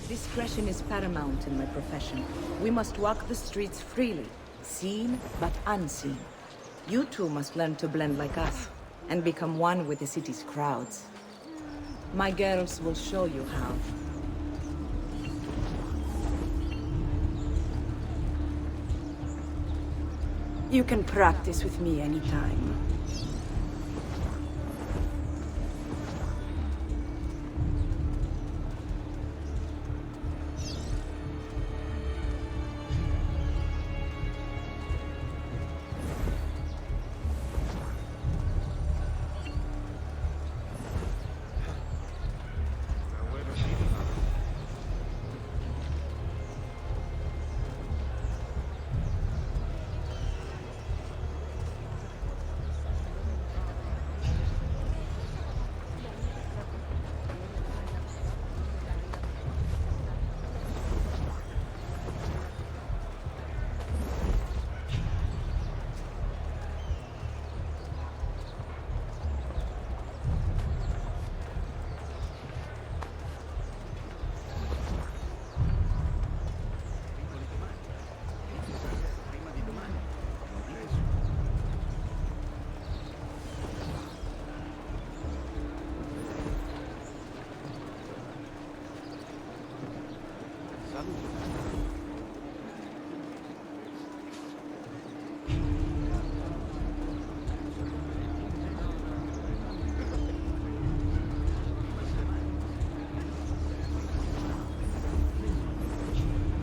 Discretion is paramount in my profession. We must walk the streets freely, seen but unseen. You two must learn to blend like us, and become one with the city's crowds. My girls will show you how. You can practice with me anytime.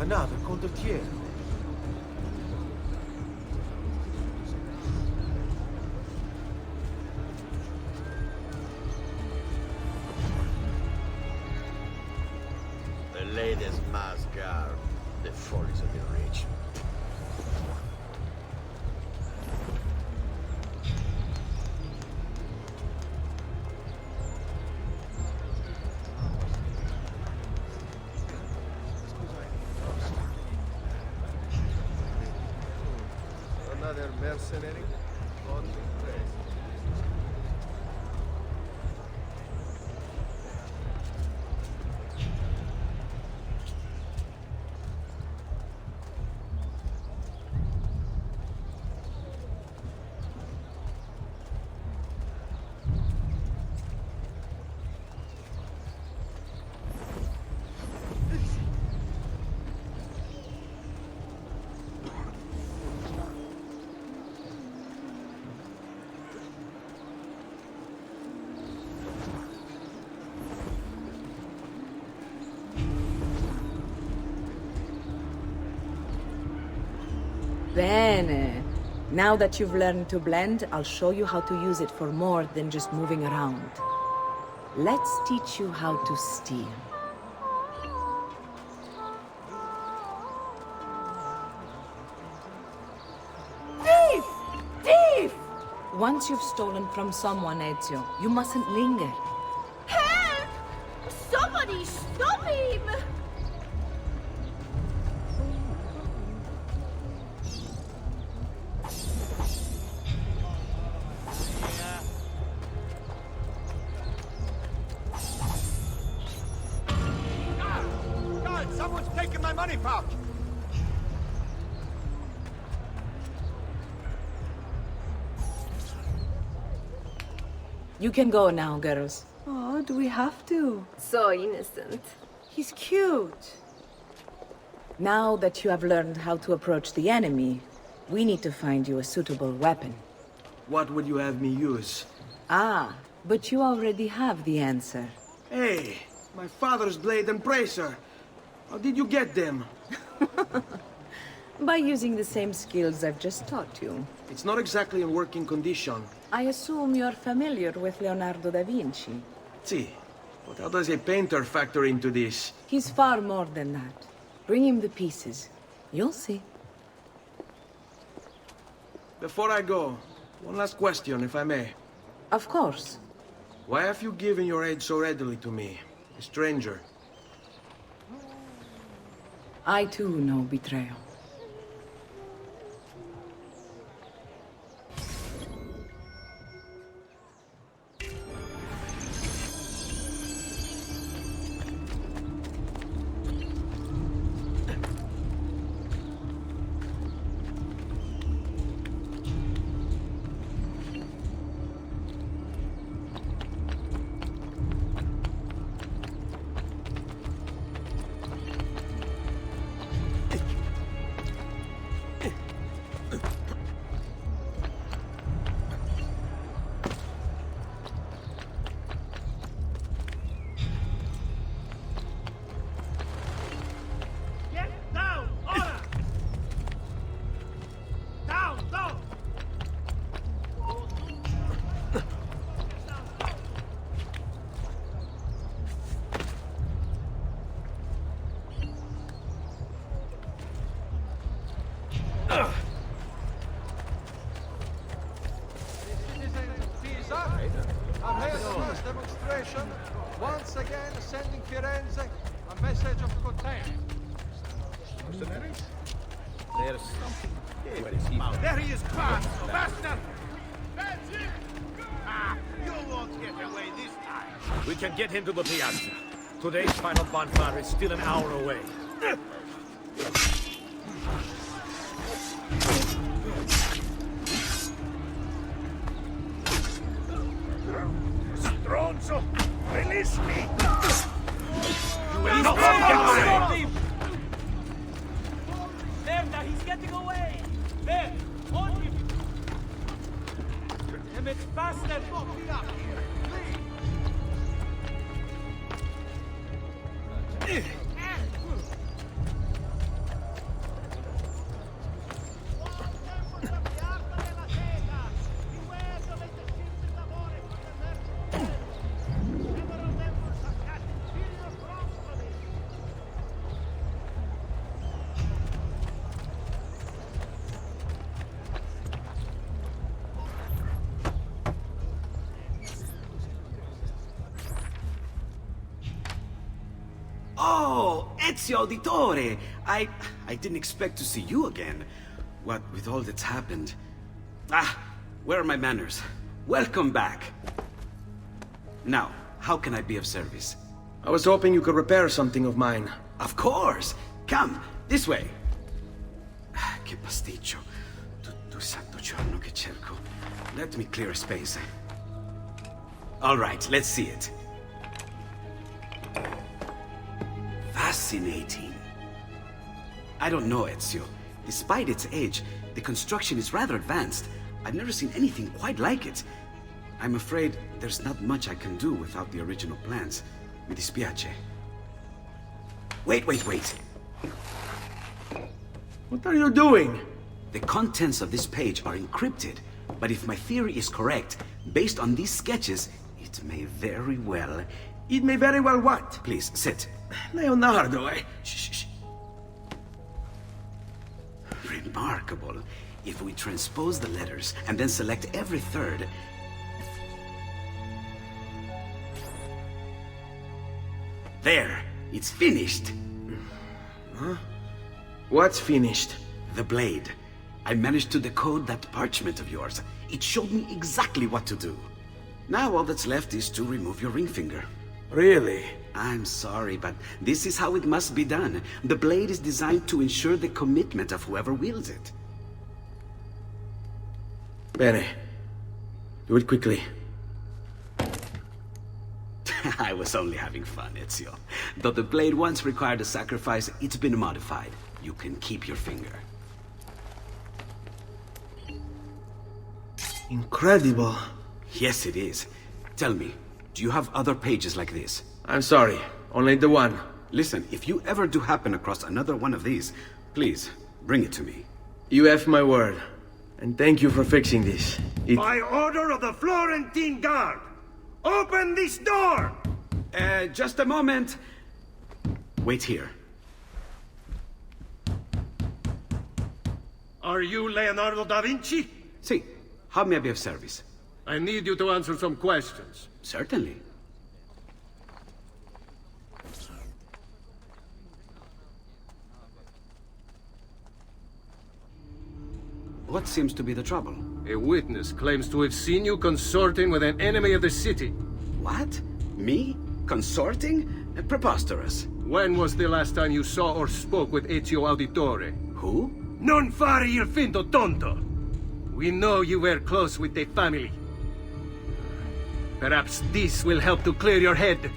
Another condottiere. The latest mass garb. The follies of the rich. Another mercenary? God be praised. Bene. Now that you've learned to blend, I'll show you how to use it for more than just moving around. Let's teach you how to steal. Thief! Thief! Once you've stolen from someone, Ezio, you mustn't linger. Help! Somebody stop him! God, someone's taking my money pouch! You can go now, girls. Oh, do we have to? So innocent. He's cute. Now that you have learned how to approach the enemy, we need to find you a suitable weapon. What would you have me use? Ah, but you already have the answer. Hey, my father's blade and bracer. How did you get them? By using the same skills I've just taught you. It's not exactly in working condition. I assume you're familiar with Leonardo da Vinci. See, but how does a painter factor into this? He's far more than that. Bring him the pieces. You'll see. Before I go, one last question, if I may. Of course. Why have you given your aid so readily to me, a stranger? I too know betrayal. Citizens of Pisa have held the first demonstration, once again sending Firenze a message of containment. Mercenaries? There's something. Where is he? There he is, Paz! Faster! Ah, you won't get away this time. We can get him to the piazza. Today's final bonfire is still an hour away. Stronzo! Release me! You will not get away! Merda, he's getting away! There! On him! Damn it, bastard! Oh, Ezio Auditore! I didn't expect to see you again. What with all that's happened. Ah, where are my manners? Welcome back. Now, how can I be of service? I was hoping you could repair something of mine. Of course! Come, this way! Che pasticcio. Tutto santo giorno che cerco. Let me clear a space. All right, let's see it. Fascinating. I don't know, Ezio. Despite its age, the construction is rather advanced. I've never seen anything quite like it. I'm afraid there's not much I can do without the original plans. Mi dispiace. Wait. What are you doing? The contents of this page are encrypted, but if my theory is correct, based on these sketches, it may very well... It may very well what? Please, sit. Leonardo, Shh. Remarkable. If we transpose the letters and then select every third... There! It's finished! Huh? What's finished? The blade. I managed to decode that parchment of yours. It showed me exactly what to do. Now all that's left is to remove your ring finger. Really? I'm sorry, but this is how it must be done. The blade is designed to ensure the commitment of whoever wields it. Bene. Do it quickly. I was only having fun, Ezio. Though the blade once required a sacrifice, it's been modified. You can keep your finger. Incredible. Yes, it is. Tell me, do you have other pages like this? I'm sorry. Only the one. Listen, if you ever do happen across another one of these, please, bring it to me. You have my word. And thank you for fixing this. By order of the Florentine Guard! Open this door! Just a moment. Wait here. Are you Leonardo da Vinci? See, how may I be of service? I need you to answer some questions. Certainly. What seems to be the trouble? A witness claims to have seen you consorting with an enemy of the city. What? Me? Consorting? Preposterous. When was the last time you saw or spoke with Ezio Auditore? Who? Non fare il finto tonto! We know you were close with the family. Perhaps this will help to clear your head.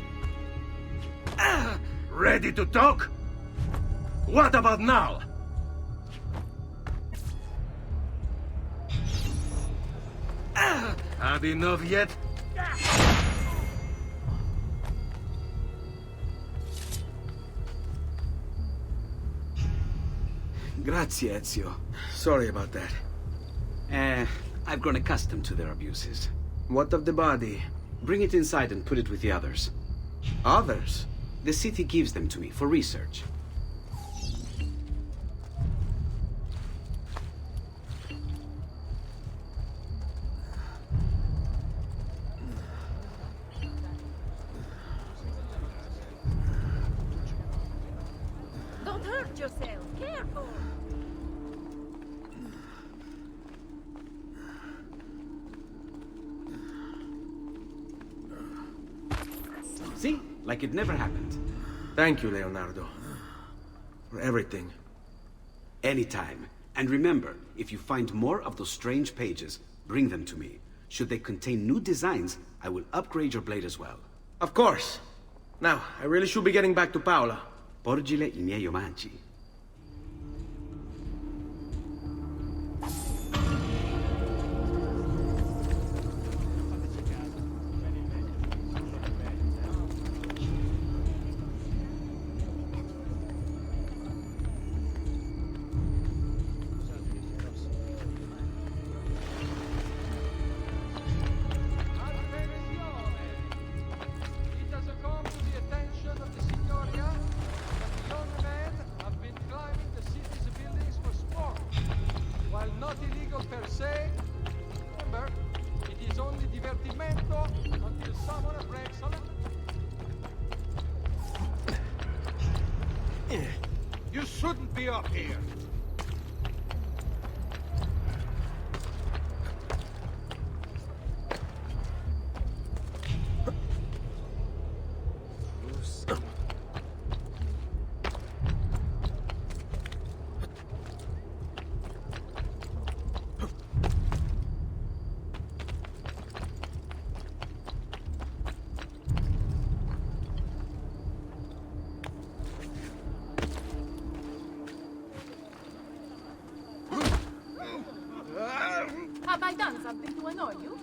Ready to talk? What about now? Had enough yet? Grazie, Ezio. Sorry about that. I've grown accustomed to their abuses. What of the body? Bring it inside and put it with the others. Others? The city gives them to me for research. Watch yourself. Careful. See? Like it never happened. Thank you, Leonardo. For everything. Anytime. And remember, if you find more of those strange pages, bring them to me. Should they contain new designs, I will upgrade your blade as well. Of course. Now, I really should be getting back to Paola. Porgile I miei omaggi. It has come to the attention of the Signoria that the young men have been climbing the city's buildings for sport. While not illegal per se, remember, it is only divertimento until someone breaks a law. You shouldn't be up here. Have I done something to annoy you?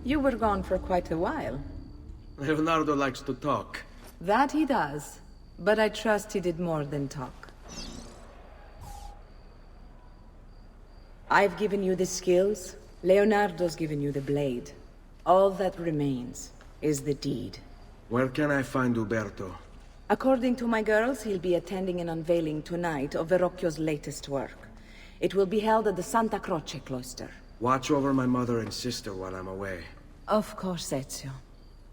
You were gone for quite a while. Leonardo likes to talk. That he does. But I trust he did more than talk. I've given you the skills. Leonardo's given you the blade. All that remains is the deed. Where can I find Uberto? According to my girls, he'll be attending an unveiling tonight of Verrocchio's latest work. It will be held at the Santa Croce cloister. Watch over my mother and sister while I'm away. Of course, Ezio.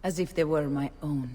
As if they were my own.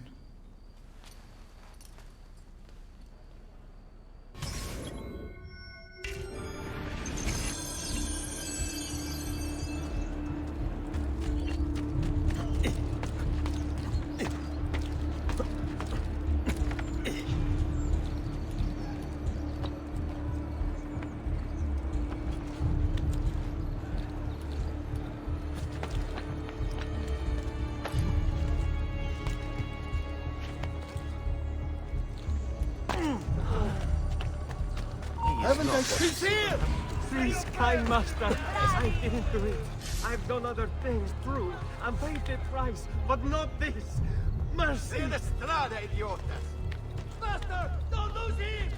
He's here! Please, kind master, I didn't do it. I've done other things, true. I've paid the price, but not this. Mercy! In the strada, idiotas! Master, don't lose him!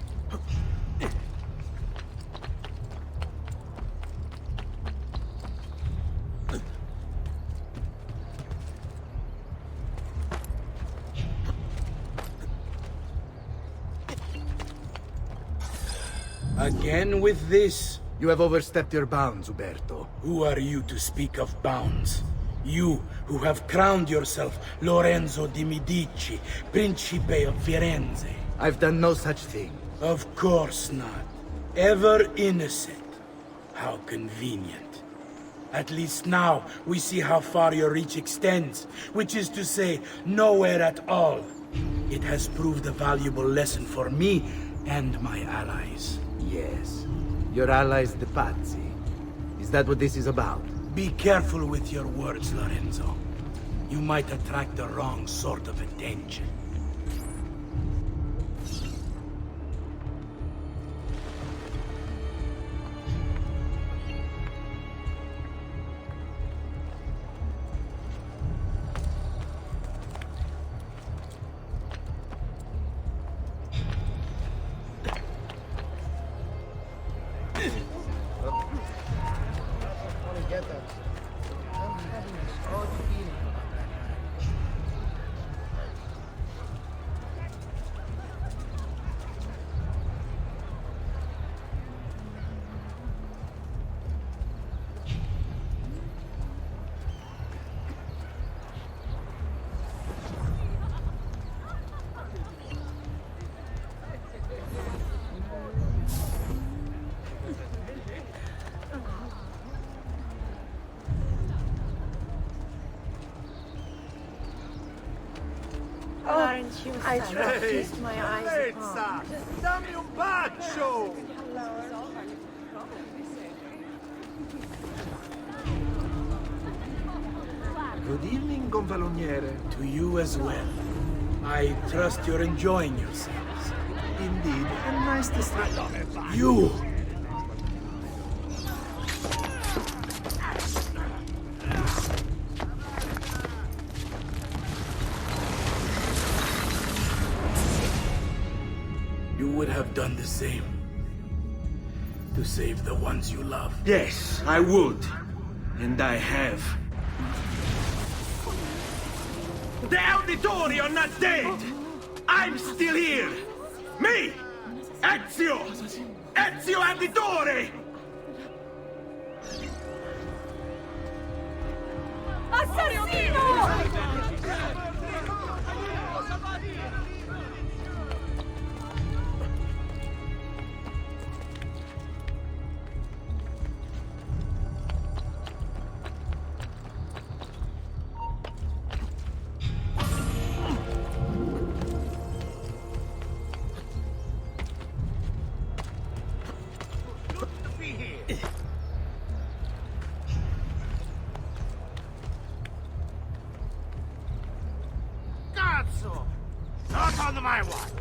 Again with this? You have overstepped your bounds, Uberto. Who are you to speak of bounds? You, who have crowned yourself Lorenzo di Medici, Principe of Firenze. I've done no such thing. Of course not. Ever innocent. How convenient. At least now, we see how far your reach extends, which is to say, nowhere at all. It has proved a valuable lesson for me and my allies. Yes. Your allies, the Pazzi. Is that what this is about? Be careful with your words, Lorenzo. You might attract the wrong sort of attention. Aren't you sad? Kissed my eyes apart. Dammi un bacio! Good evening, Gonfaloniere. To you as well. I trust you're enjoying yourselves. Indeed, and nice to start. You! You would have done the same. To save the ones you love. Yes, I would. And I have. The Auditori are not dead! I'm still here! Me! Ezio! Ezio Auditore! Cazzo! Not on my watch!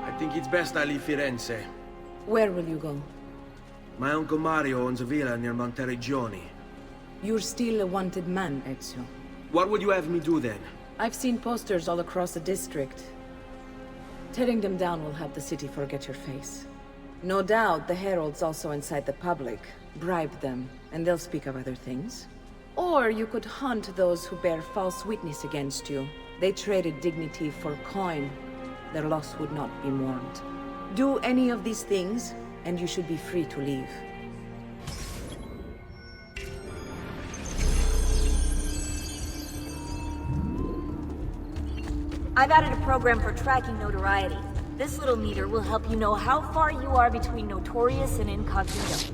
I think it's best I leave Firenze. Where will you go? My uncle Mario owns a villa near Monteriggioni. You're still a wanted man, Ezio. What would you have me do then? I've seen posters all across the district. Tearing them down will help the city forget your face. No doubt the heralds also incite the public. Bribe them, and they'll speak of other things. Or you could hunt those who bear false witness against you. They traded dignity for coin. Their loss would not be mourned. Do any of these things, and you should be free to leave. I've added a program for tracking notoriety. This little meter will help you know how far you are between notorious and incognito.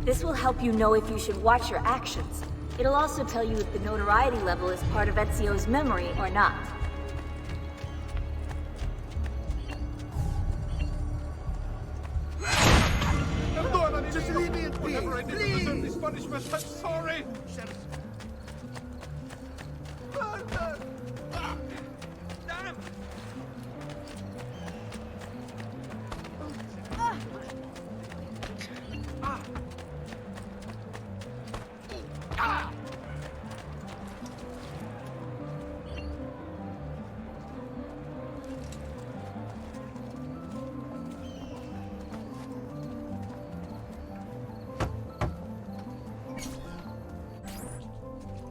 This will help you know if you should watch your actions. It'll also tell you if the notoriety level is part of Ezio's memory or not. Perdonami, just leave me in peace. Whatever I did to deserve this punishment, I'm sorry. Damn!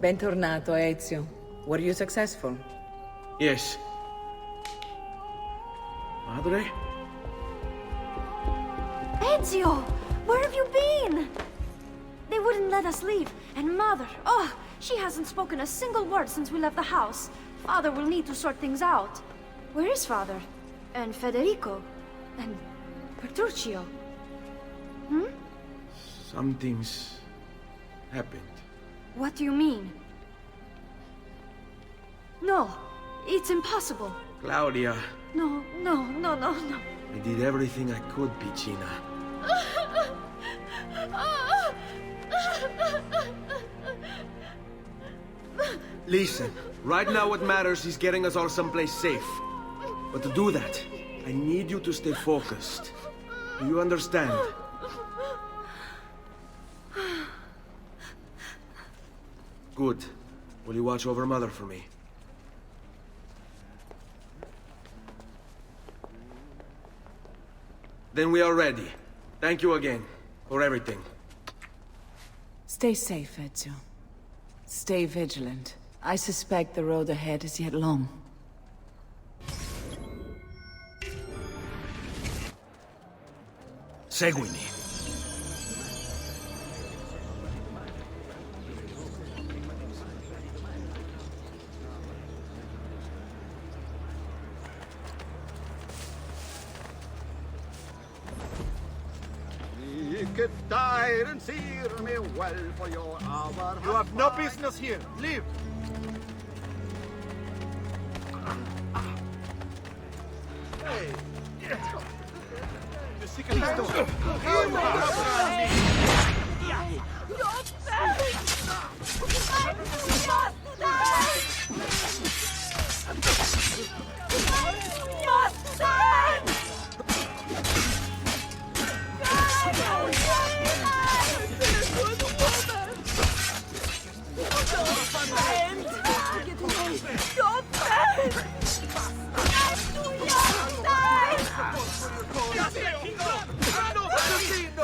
Bentornato, Ezio. Were you successful? Yes. Madre? Ezio! Where have you been? They wouldn't let us leave. And Mother, oh, she hasn't spoken a single word since we left the house. Father will need to sort things out. Where is Father? And Federico? And Petruccio? Hmm? Something's happened. What do you mean? No, it's impossible. Claudia, No. I did everything I could, Piccina. Listen, right now what matters is getting us all someplace safe. But to do that, I need you to stay focused. Do you understand? Good. Will you watch over Mother for me? Then we are ready. Thank you again for everything. Stay safe, Ezio. Stay vigilant. I suspect the road ahead is yet long. Seguimi. You have no business here. Leave. Hey. You sick of these doors?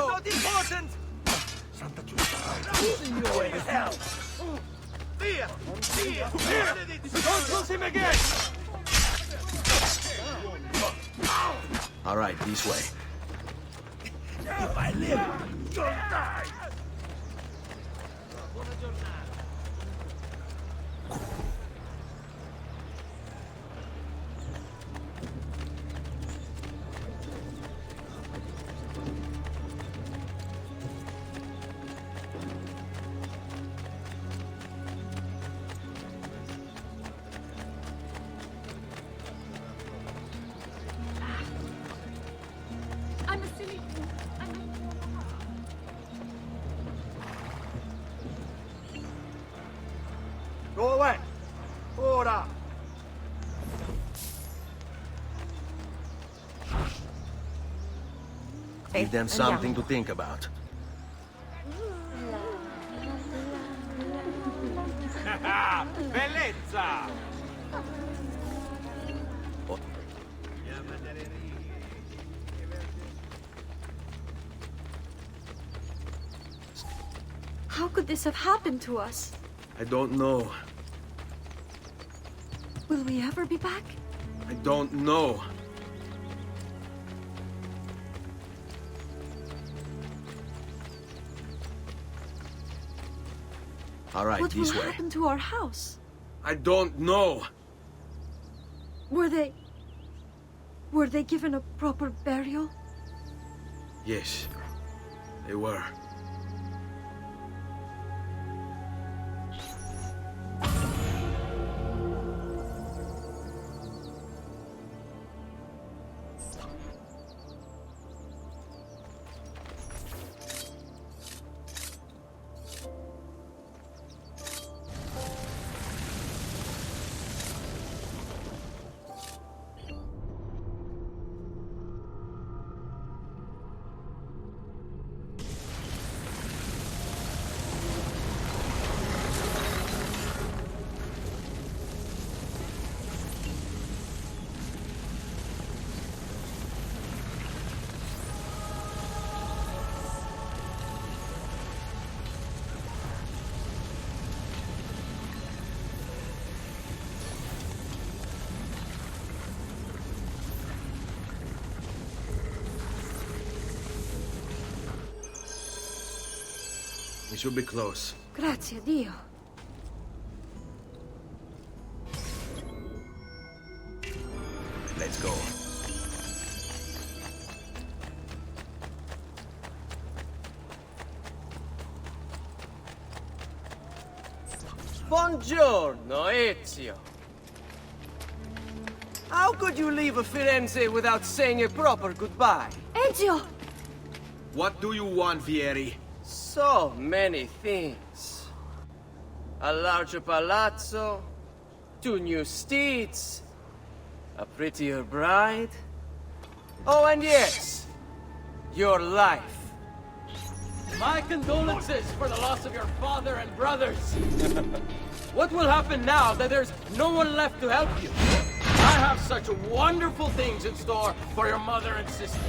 Not important! Via! Via! Don't lose him again! All right, this way. If I live, you'll die! I'm a silly fool. Go away! Ora! Give them something to think about. Bellezza! How could this have happened to us? I don't know. Will we ever be back? I don't know. All right, What will this way. happen to our house? I don't know. Were they given a proper burial? Yes, they were. We should be close. Grazie a Dio. Let's go. Buongiorno, Ezio. How could you leave Firenze without saying a proper goodbye? Ezio! What do you want, Vieri? So many things. A larger palazzo, 2 new steeds, a prettier bride. Oh, and yes, your life. My condolences for the loss of your father and brothers. What will happen now that there's no one left to help you? I have such wonderful things in store for your mother and sister.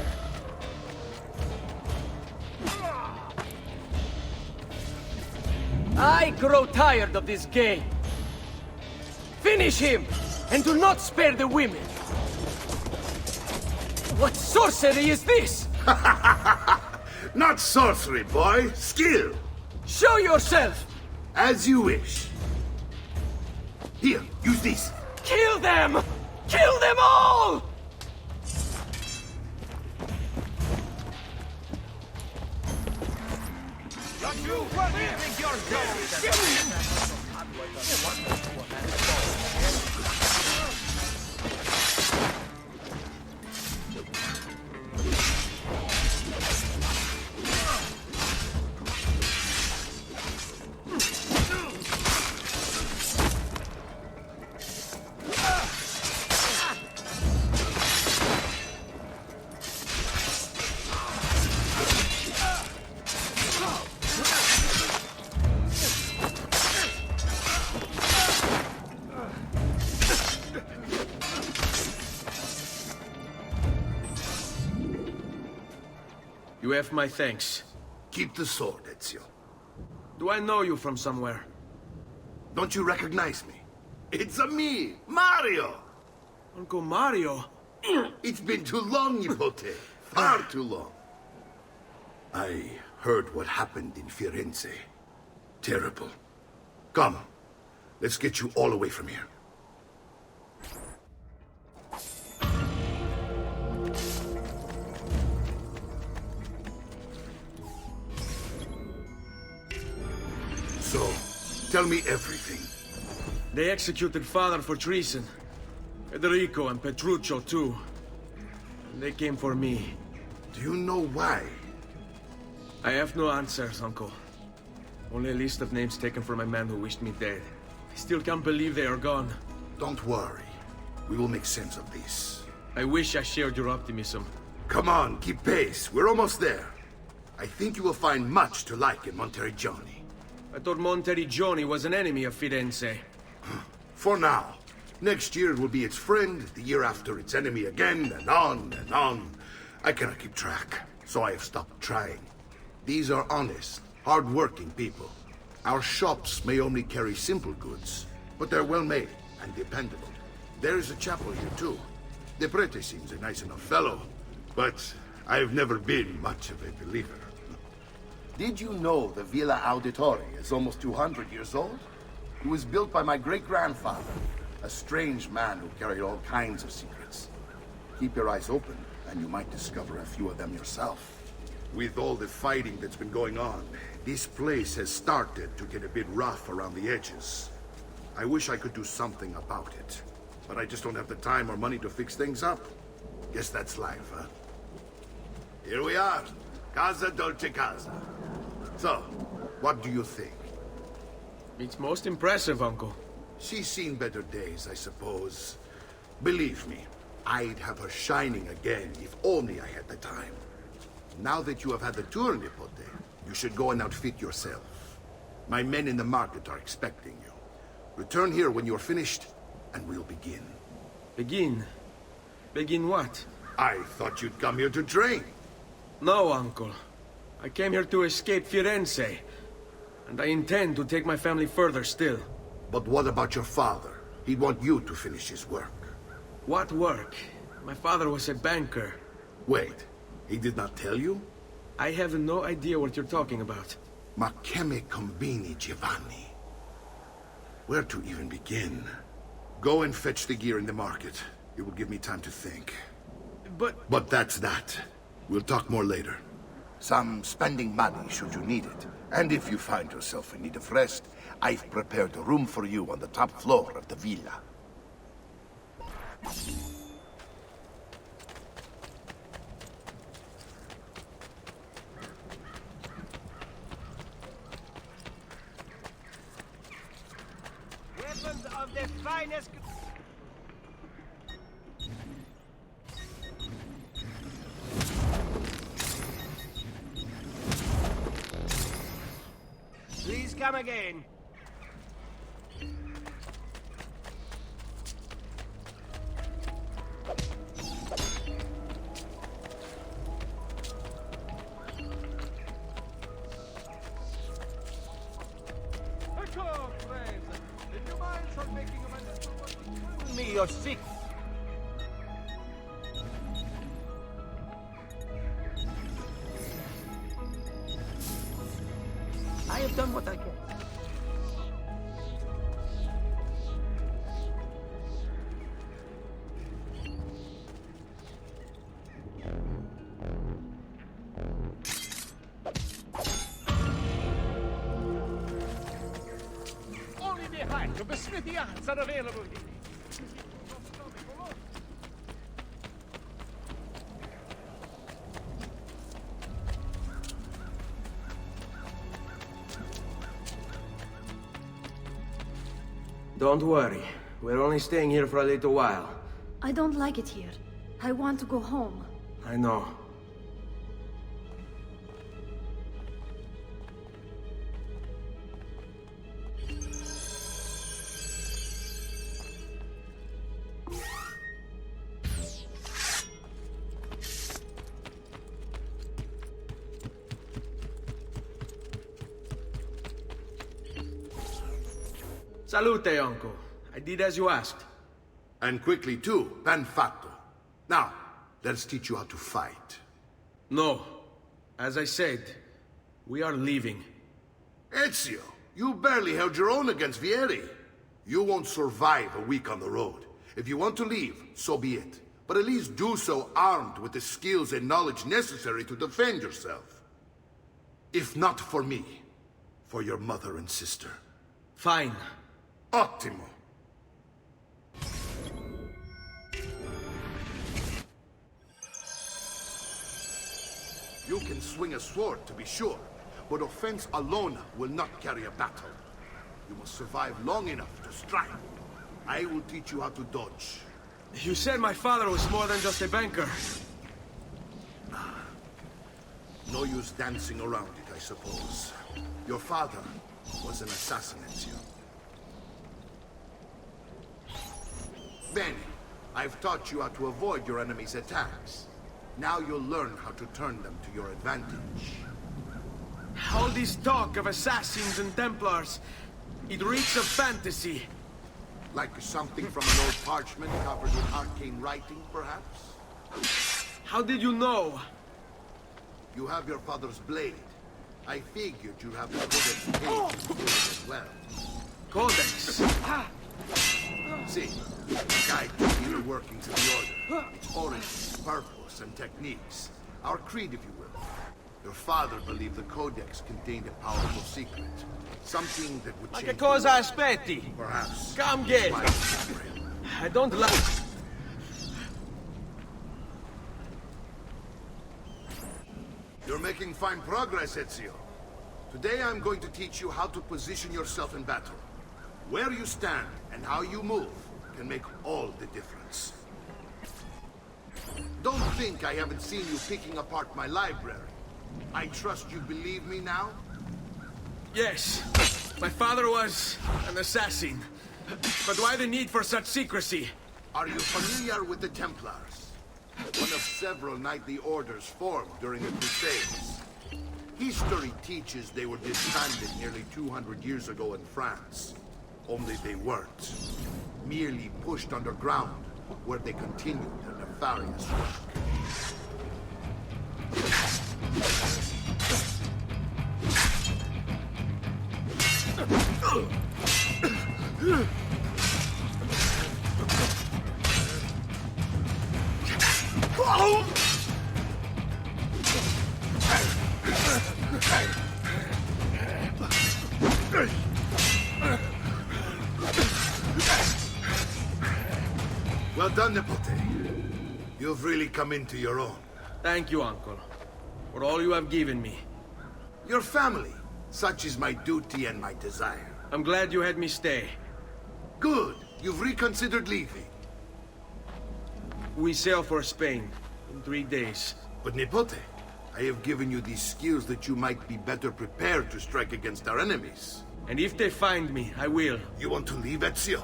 I grow tired of this game. Finish him, and do not spare the women. What sorcery is this? Not sorcery, boy. Skill. Show yourself! As you wish. Here, use this. Kill them! Kill them all! You have my thanks. Keep the sword, Ezio. Do I know you from somewhere? Don't you recognize me? It's me, Mario! Uncle Mario? It's been too long, Nipote. Far too long. I heard what happened in Firenze. Terrible. Come, let's get you all away from here. So, tell me everything. They executed Father for treason. Federico and Petruccio, too. And they came for me. Do you know why? I have no answers, Uncle. Only a list of names taken from a man who wished me dead. I still can't believe they are gone. Don't worry. We will make sense of this. I wish I shared your optimism. Come on, keep pace. We're almost there. I think you will find much to like in Monteriggioni. I thought Monteriggioni was an enemy of Firenze. For now. Next year it will be its friend, the year after its enemy again, and on and on. I cannot keep track, so I have stopped trying. These are honest, hard-working people. Our shops may only carry simple goods, but they're well-made and dependable. There is a chapel here, too. The Prete seems a nice enough fellow, but I've never been much of a believer. Did you know the Villa Auditore is almost 200 years old? It was built by my great-grandfather, a strange man who carried all kinds of secrets. Keep your eyes open, and you might discover a few of them yourself. With all the fighting that's been going on, this place has started to get a bit rough around the edges. I wish I could do something about it, but I just don't have the time or money to fix things up. Guess that's life, huh? Here we are, Casa Dolce Casa. So, what do you think? It's most impressive, Uncle. She's seen better days, I suppose. Believe me, I'd have her shining again if only I had the time. Now that you have had the tour, Nipote, you should go and outfit yourself. My men in the market are expecting you. Return here when you're finished, and we'll begin. Begin? Begin what? I thought you'd come here to train. No, Uncle. I came here to escape Firenze. And I intend to take my family further still. But what about your father? He'd want you to finish his work. What work? My father was a banker. Wait, he did not tell you? I have no idea what you're talking about. Ma che me combini, Giovanni? Where to even begin? Go and fetch the gear in the market. It will give me time to think. But that's that. We'll talk more later. Some spending money should you need it. And if you find yourself in need of rest, I've prepared a room for you on the top floor of the villa. Weapons of the finest... Please come again. you're sick. I have done what I can. Only behind the besmithians are available here. Don't worry. We're only staying here for a little while. I don't like it here. I want to go home. I know. Salute, uncle. I did as you asked. And quickly too, ben fatto. Now, let's teach you how to fight. No. As I said, we are leaving. Ezio, you barely held your own against Vieri. You won't survive a week on the road. If you want to leave, so be it. But at least do so armed with the skills and knowledge necessary to defend yourself. If not for me, for your mother and sister. Fine. Ottimo. You can swing a sword, to be sure, but offense alone will not carry a battle. You must survive long enough to strike. I will teach you how to dodge. You said my father was more than just a banker. No use dancing around it, I suppose. Your father was an assassin, Ezio. Bene, I've taught you how to avoid your enemy's attacks. Now you'll learn how to turn them to your advantage. All this talk of assassins and Templars, it reeks of fantasy. Like something from an old parchment covered with arcane writing, perhaps? How did you know? You have your father's blade. I figured you'd have the Codex page as well. Codex? See, guide to the inner workings of the Order. Its origin, purpose, and techniques. Our creed, if you will. Your father believed the Codex contained a powerful secret. Something that would Ma change che cosa the world. aspetti? Perhaps. Come get. I don't like... You're making fine progress, Ezio. Today I'm going to teach you how to position yourself in battle. Where you stand and how you move can make all the difference. Don't think I haven't seen you picking apart my library. I trust you believe me now? Yes. My father was an assassin. But why the need for such secrecy? Are you familiar with the Templars? One of several knightly orders formed during the Crusades. History teaches they were disbanded nearly 200 years ago in France. Only they weren't. Merely pushed underground, where they continued their nefarious work. Well done, Nipote. You've really come into your own. Thank you, Uncle, for all you have given me. Your family. Such is my duty and my desire. I'm glad you had me stay. Good. You've reconsidered leaving. We sail for Spain in 3 days. But Nipote, I have given you these skills that you might be better prepared to strike against our enemies. And if they find me, I will. You want to leave, Ezio?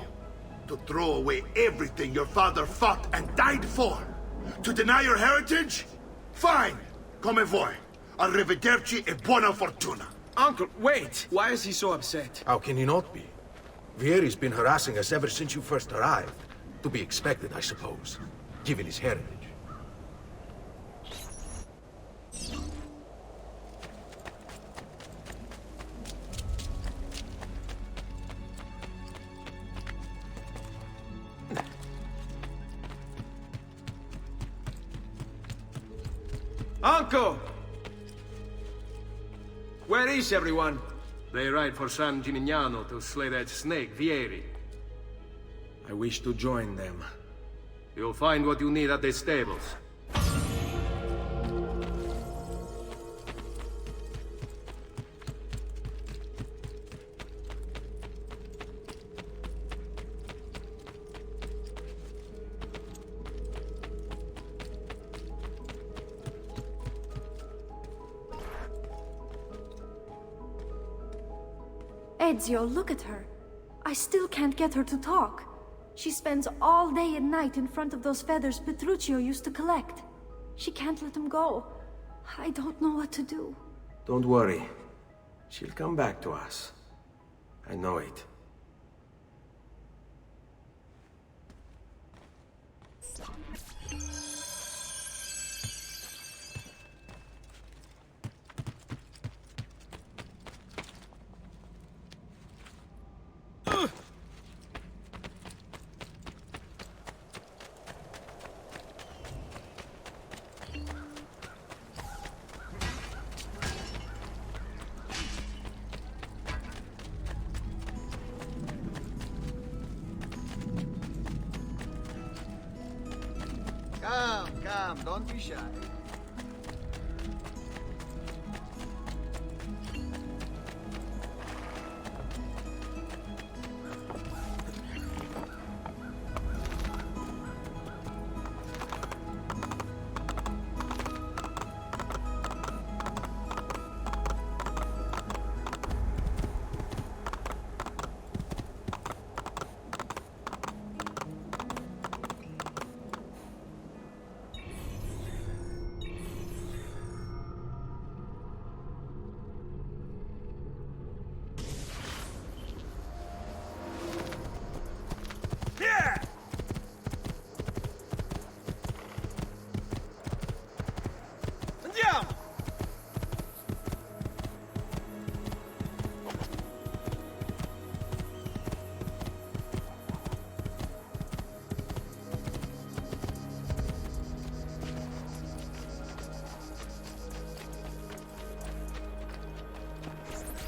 To throw away everything your father fought and died for? To deny your heritage? Fine! Come vuoi. Arrivederci e buona fortuna. Uncle, wait! Why is he so upset? How can he not be? Vieri's been harassing us ever since you first arrived. To be expected, I suppose, given his heritage. Uncle! Where is everyone? They ride for San Gimignano to slay that snake, Vieri. I wish to join them. You'll find what you need at the stables. Ezio, look at her. I still can't get her to talk. She spends all day and night in front of those feathers Petruchio used to collect. She can't let them go. I don't know what to do. Don't worry. She'll come back to us. I know it. Come, don't be shy.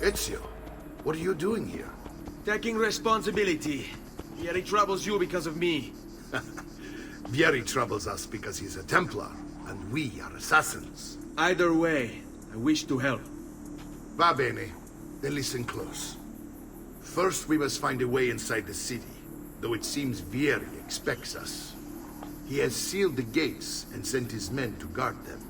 Ezio, what are you doing here? Taking responsibility. Vieri troubles you because of me. Vieri troubles us because he's a Templar, and we are assassins. Either way, I wish to help. Va bene. Then listen close. First, we must find a way inside the city, though it seems Vieri expects us. He has sealed the gates and sent his men to guard them.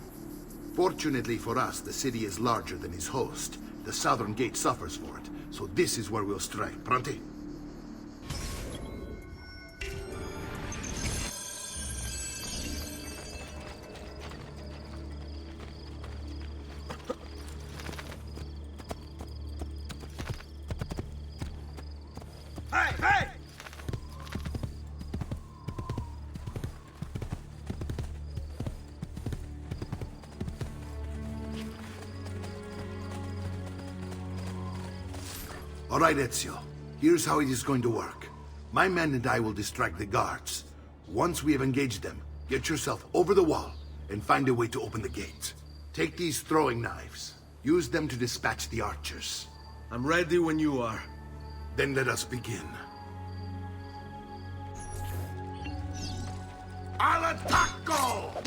Fortunately for us, the city is larger than his host. The southern gate suffers for it, so this is where we'll strike. Pronti? Hey, hey! All right, Ezio. Here's how it is going to work. My men and I will distract the guards. Once we have engaged them, get yourself over the wall and find a way to open the gate. Take these throwing knives. Use them to dispatch the archers. I'm ready when you are. Then let us begin. Al attacco!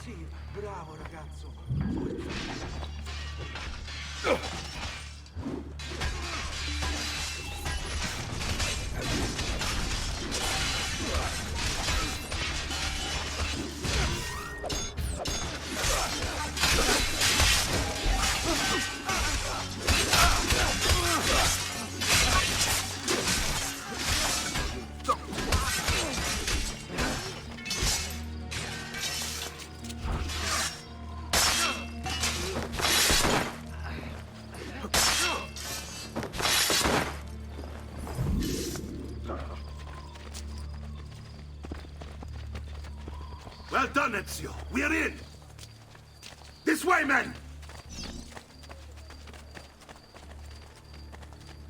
Sì, bravo ragazzo. done, Ezio. We're in. This way, men!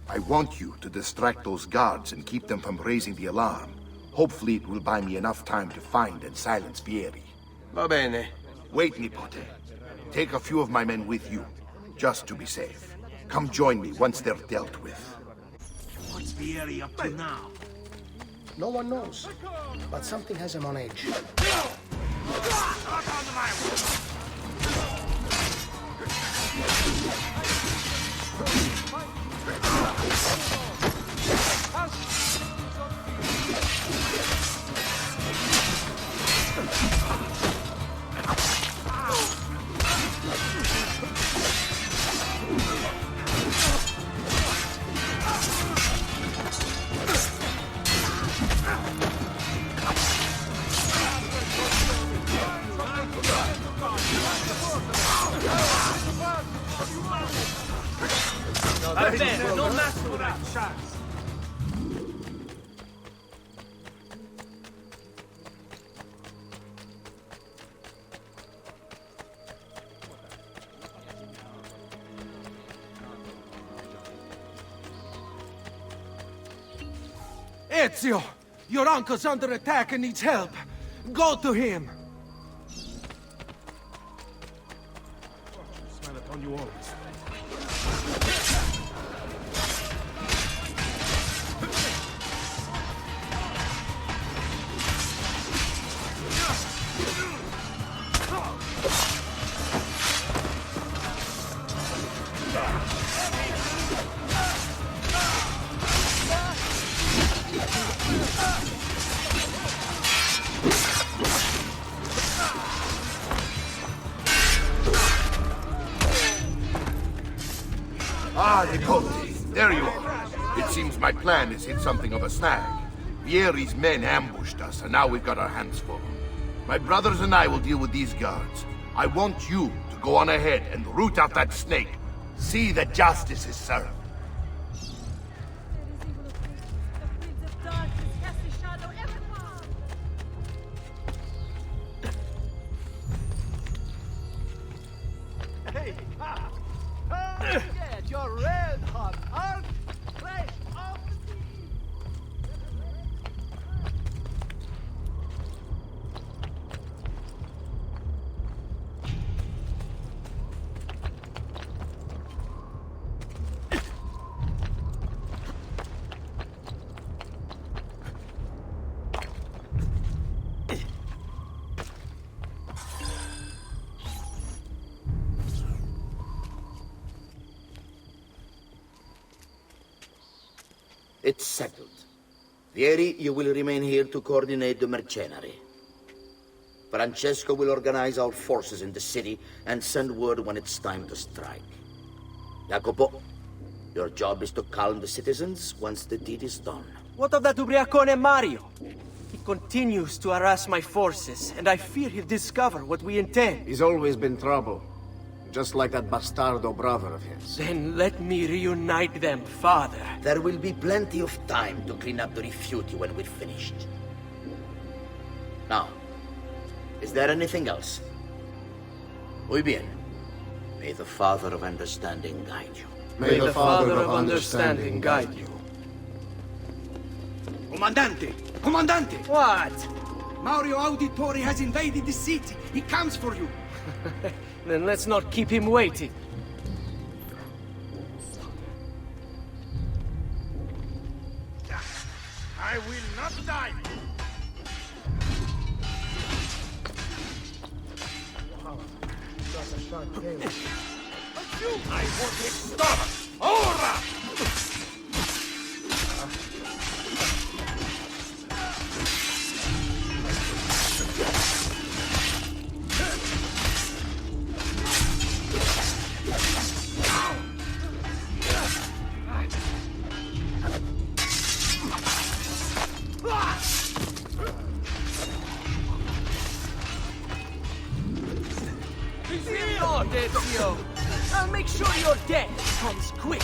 I want you to distract those guards and keep them from raising the alarm. Hopefully it will buy me enough time to find and silence Vieri. Va bene. Wait, Nipote. Take a few of my men with you, just to be safe. Come join me once they're dealt with. What's Vieri up to now? No one knows, but something has him on edge. Va bene, non nascondere, Charles. Ezio! Your uncle's under attack and needs help. Go to him! Smile upon you always. Ah, Nipote, there you are. It seems my plan has hit something of a snag. Vieri's men ambushed us, and now we've got our hands full. My brothers and I will deal with these guards. I want you to go on ahead and root out that snake. See that justice is served. Hey, ha! Oh, get your red hot heart fresh off the sea! It's settled. Vieri, you will remain here to coordinate the mercenary. Francesco will organize our forces in the city and send word when it's time to strike. Jacopo, your job is to calm the citizens once the deed is done. What of that ubriacone Mario? He continues to harass my forces, and I fear he'll discover what we intend. He's always been trouble. Just like that bastardo brother of his. Then let me reunite them, father. There will be plenty of time to clean up the rifiuti when we're finished. Now, is there anything else? Muy bien. May the Father of Understanding guide you. May the Father of Understanding guide you. Comandante! Comandante! What? Mario Auditore has invaded the city. He comes for you. Then let's not keep him waiting. I will not die! Wow, that's a sharp game. I want it stopped! Ora! Reload, Ezio! I'll make sure your death comes quick.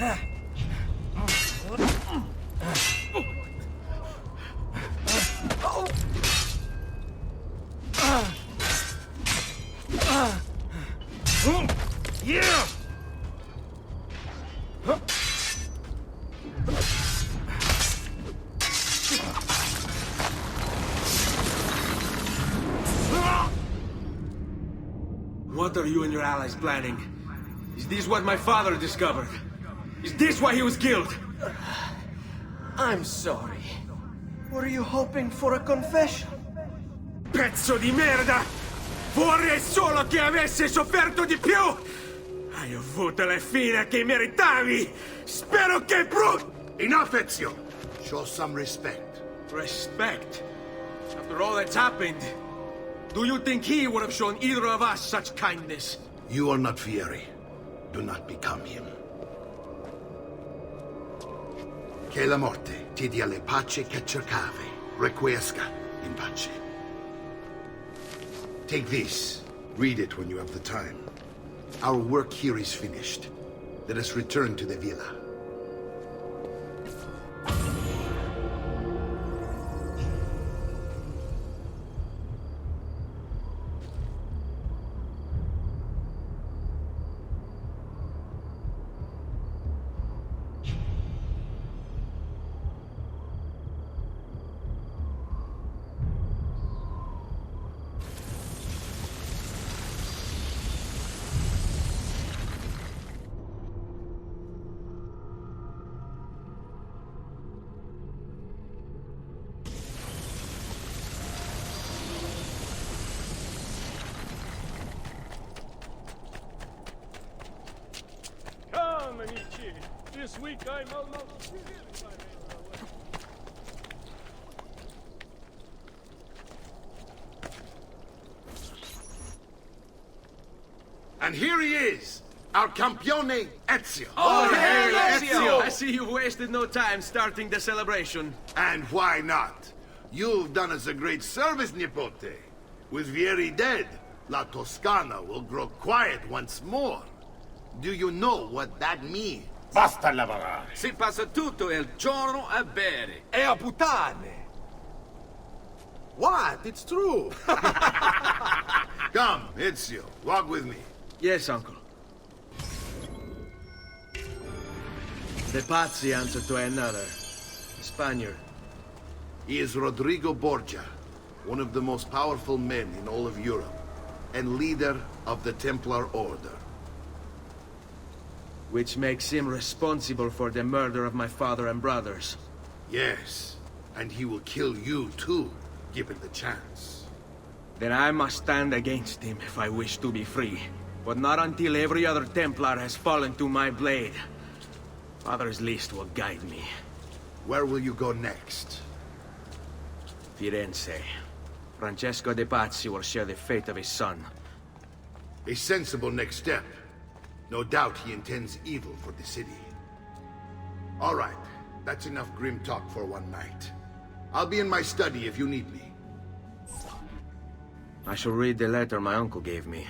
Yeah! What are you and your allies planning? Is this what my father discovered? Is this why he was killed? I'm sorry. Were you hoping for a confession? Pezzo di merda! Vorrei solo che avessi sofferto di più! Hai avuto la fine che meritavi! Spero che Enough, Ezio! Show some respect. Respect? After all that's happened, do you think he would have shown either of us such kindness? You are not Fieri. Do not become him. Che la morte ti dia le pace che cercavi. Requiesca in pace. Take this. Read it when you have the time. Our work here is finished. Let us return to the villa. Come, amici. This week I'm almost... And here he is, our campione Ezio. Oh, hey, Ezio! I see you've wasted no time starting the celebration. And why not? You've done us a great service, Nipote. With Vieri dead, La Toscana will grow quiet once more. Do you know what that means? Basta lavorare. Si passa tutto il giorno a bere. E a puttane. What? It's true. Come, Ezio, walk with me. Yes, uncle. The Pazzi answer to another. A Spaniard. He is Rodrigo Borgia, one of the most powerful men in all of Europe, and leader of the Templar Order. Which makes him responsible for the murder of my father and brothers. Yes, and he will kill you too, given the chance. Then I must stand against him if I wish to be free. But not until every other Templar has fallen to my blade. Father's list will guide me. Where will you go next? Firenze. Francesco de Pazzi will share the fate of his son. A sensible next step. No doubt he intends evil for the city. All right, that's enough grim talk for one night. I'll be in my study if you need me. I shall read the letter my uncle gave me.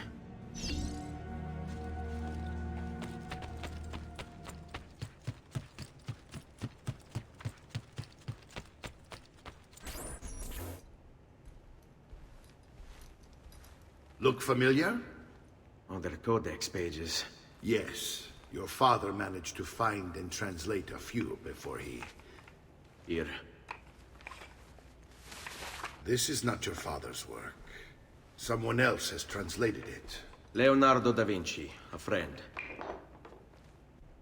Look familiar? Other codex pages. Yes. Your father managed to find and translate a few before he... Here. This is not your father's work. Someone else has translated it. Leonardo da Vinci, a friend.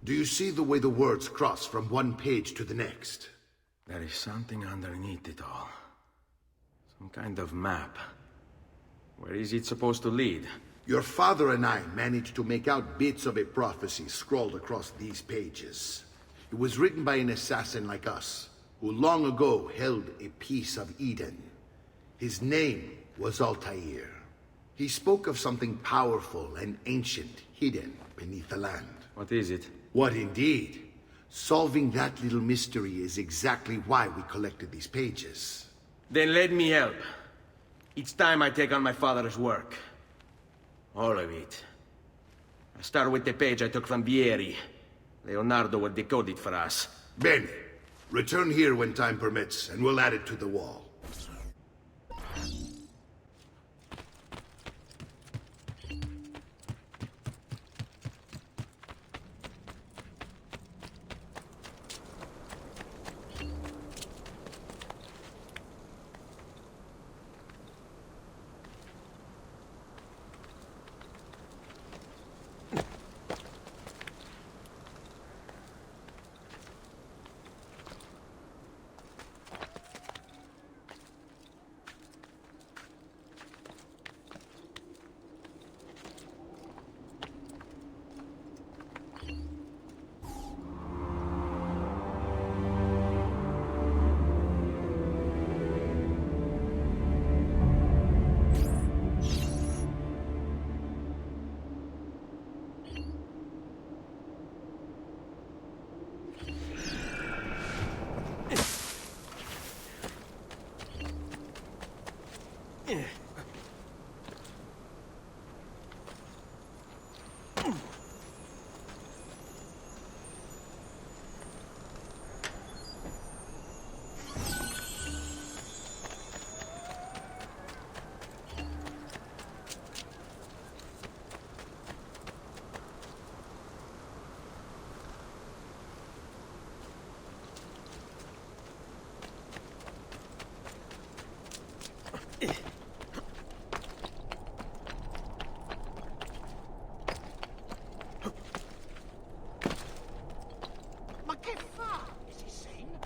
Do you see the way the words cross from one page to the next? There is something underneath it all. Some kind of map. Where is it supposed to lead? Your father and I managed to make out bits of a prophecy scrawled across these pages. It was written by an assassin like us, who long ago held a piece of Eden. His name was Altair. He spoke of something powerful and ancient hidden beneath the land. What is it? What indeed? Solving that little mystery is exactly why we collected these pages. Then let me help. Each time I take on my father's work. All of it. I start with the page I took from Vieri. Leonardo will decode it for us. Bene. Return here when time permits, and we'll add it to the wall. Ma che fa? Is he sane?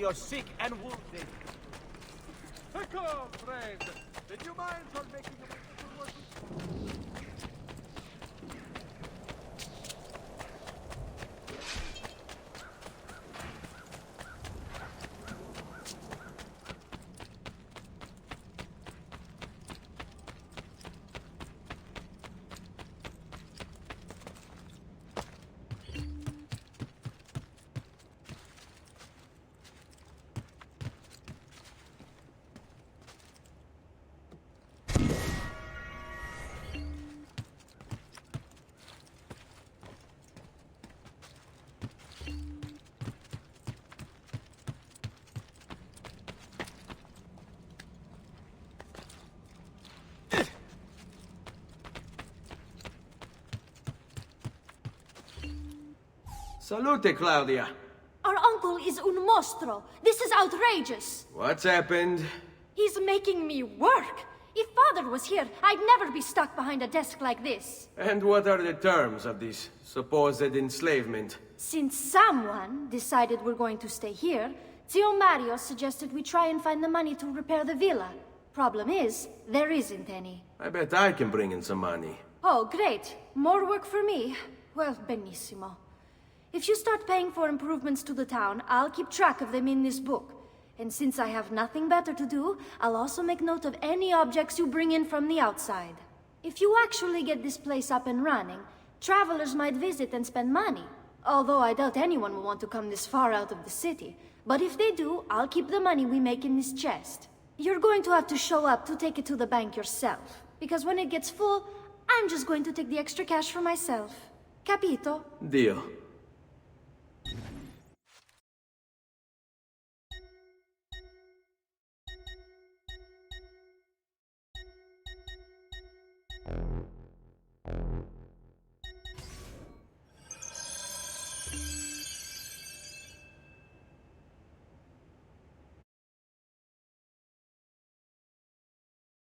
your sick and wounded. Come, friend. Did you mind for making a wonderful work? Salute, Claudia. Our uncle is un mostro. This is outrageous. What's happened? He's making me work. If Father was here, I'd never be stuck behind a desk like this. And what are the terms of this supposed enslavement? Since someone decided we're going to stay here, Zio Mario suggested we try and find the money to repair the villa. Problem is, there isn't any. I bet I can bring in some money. Oh, great. More work for me. Well, benissimo. If you start paying for improvements to the town, I'll keep track of them in this book. And since I have nothing better to do, I'll also make note of any objects you bring in from the outside. If you actually get this place up and running, travelers might visit and spend money. Although I doubt anyone will want to come this far out of the city. But if they do, I'll keep the money we make in this chest. You're going to have to show up to take it to the bank yourself. Because when it gets full, I'm just going to take the extra cash for myself. Capito? Deal.